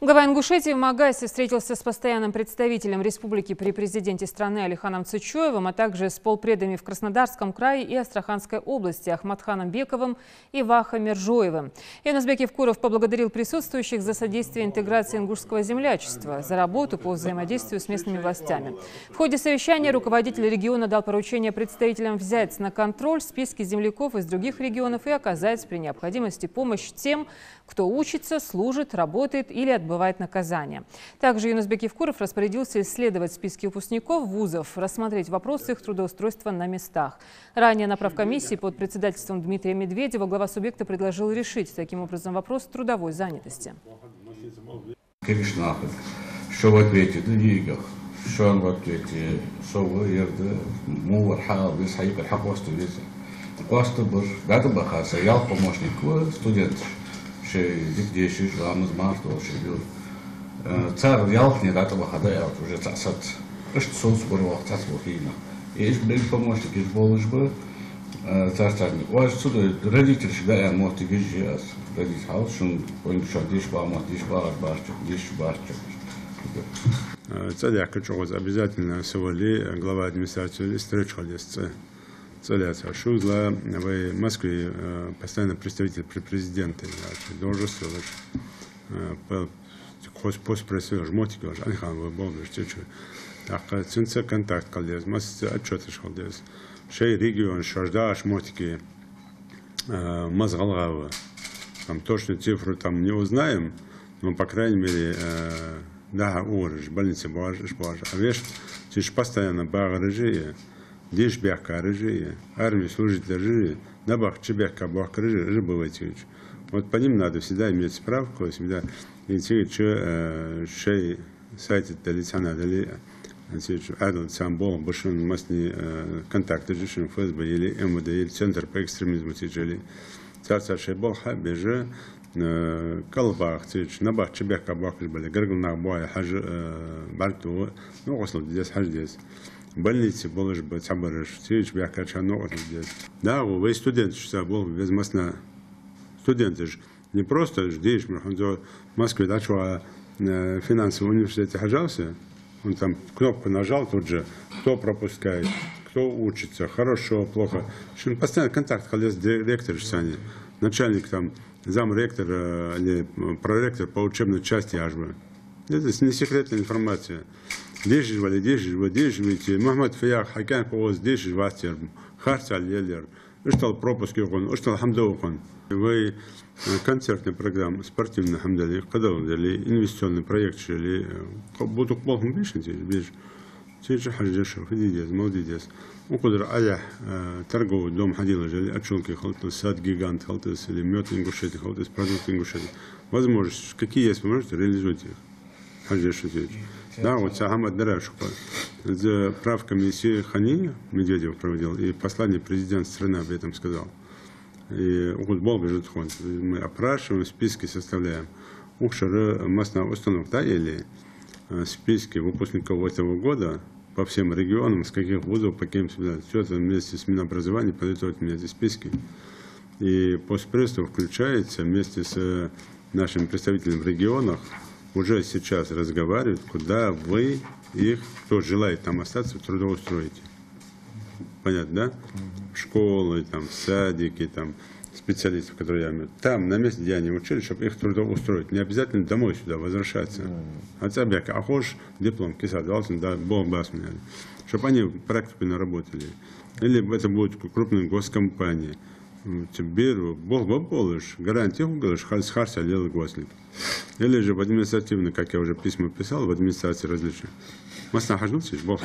Глава Ингушетии в Магасе встретился с постоянным представителем республики при президенте страны Алиханом Цычоевым, а также с полпредами в Краснодарском крае и Астраханской области Ахматханом Бековым и Ваха Мержоевым. Юнусбек Евкуров поблагодарил присутствующих за содействие интеграции ингушского землячества, за работу по взаимодействию с местными властями. В ходе совещания руководитель региона дал поручение представителям взять на контроль списки земляков из других регионов и оказать при необходимости помощь тем, кто учится, служит, работает или отбывает наказание. Также Юнусбек Евкуров распорядился исследовать списки выпускников вузов, рассмотреть вопросы их трудоустройства на местах. Ранее на правкомиссии под председательством Дмитрия Медведева глава субъекта предложил решить таким образом вопрос трудовой занятости. Дикдеши, рамыз март олшилю. Цар ялхни дата бахада уже цасат. Что соус борвах цас бохина. Иш бел помощник иш болыш бы. Царцарни. Ваш сюда родитель шга я можете гижиас. Родитель хаус шун поинг шо диш ба мат диш ба барчу диш барчу. Царя качоз обязательно сегодня глава администрации встречался. Целяться Шузла в Москве постоянно представитель при президенте должности пост пресс жмотики Алихан в Болдыш чуть-чуть так ценца контакт колдез мас отчеты шалдез шей регион шажда шмотики мазгалгава там точную цифру там не узнаем, но по крайней мере да урж больница баш а веш чуть постоянно багажи Диш бяка рыжие, армии служители рыжие, на бах чебяка бах рыжие, рыбывайте. Вот по ним надо всегда иметь справку, всегда идти, что шей сайте далеко дали, адал сам бол, большой масни контакты жишен ФСБ или МВД или Центр по экстремизму тяжели. Царца шей бол хабеже колбах тяж, на бах чебяка бах рыжие, горгулна боя хаж барту, ну осло здесь хаж здесь. Больницы было же бацабарыш, течь бяка чано здесь. Да, вы студент, что был безмастно. Студенты же не просто ждешь, он в Москве дачу финансовый университет хожался, он там кнопку нажал тут же, кто пропускает, кто учится, хорошо, плохо. Он постоянно контакт с директором, начальник там, замректор или проректор по учебной части ажбы. Это не секретная информация. Дежи ведь Мухаммад Фиях Хакан повоз дежи вастер харцал елер что пропуск он что хамдоухон вы концертная программа спортивная хамдали когда дали инвестиционный проект шли будут плохо бишен биш тиже хаджешов идея молодец укудр ая торговый дом ходила жили отчёлки халтыл сад гигант халтыл или мёд ингушетии халтыл продукт ингушетии возможность какие есть можете реализовать их хаджешов. Да, вот Ахмад Дарашука за правкомиссии Хани Медведев проводил, и послание президент страны об этом сказал. И футбол бежит хон. Мы опрашиваем, списки составляем. Укшары масна установок, да, или списки выпускников этого года по всем регионам, с каких вузов, по каким сюда. Все это вместе с Минобразованием подготовят мне эти списки. И постпресс включается вместе с нашими представителями в регионах. Уже сейчас разговаривают, куда вы их, кто желает там остаться, трудоустроите. Понятно, да? Школы, там, садики, там, специалистов, которые я имею. Там, на месте, где они учились, чтобы их трудоустроить. Не обязательно домой сюда возвращаться. Хотя бы, а хочешь, диплом киса дался, да, Бог даст мне. Чтобы они практику наработали. Или это будет крупная госкомпания. Беру, Бог баболыш, гарантию уголыш, харся лел гослик. Или же в административной, как я уже письма писал, в администрации различных. Масна хажнул, Бог.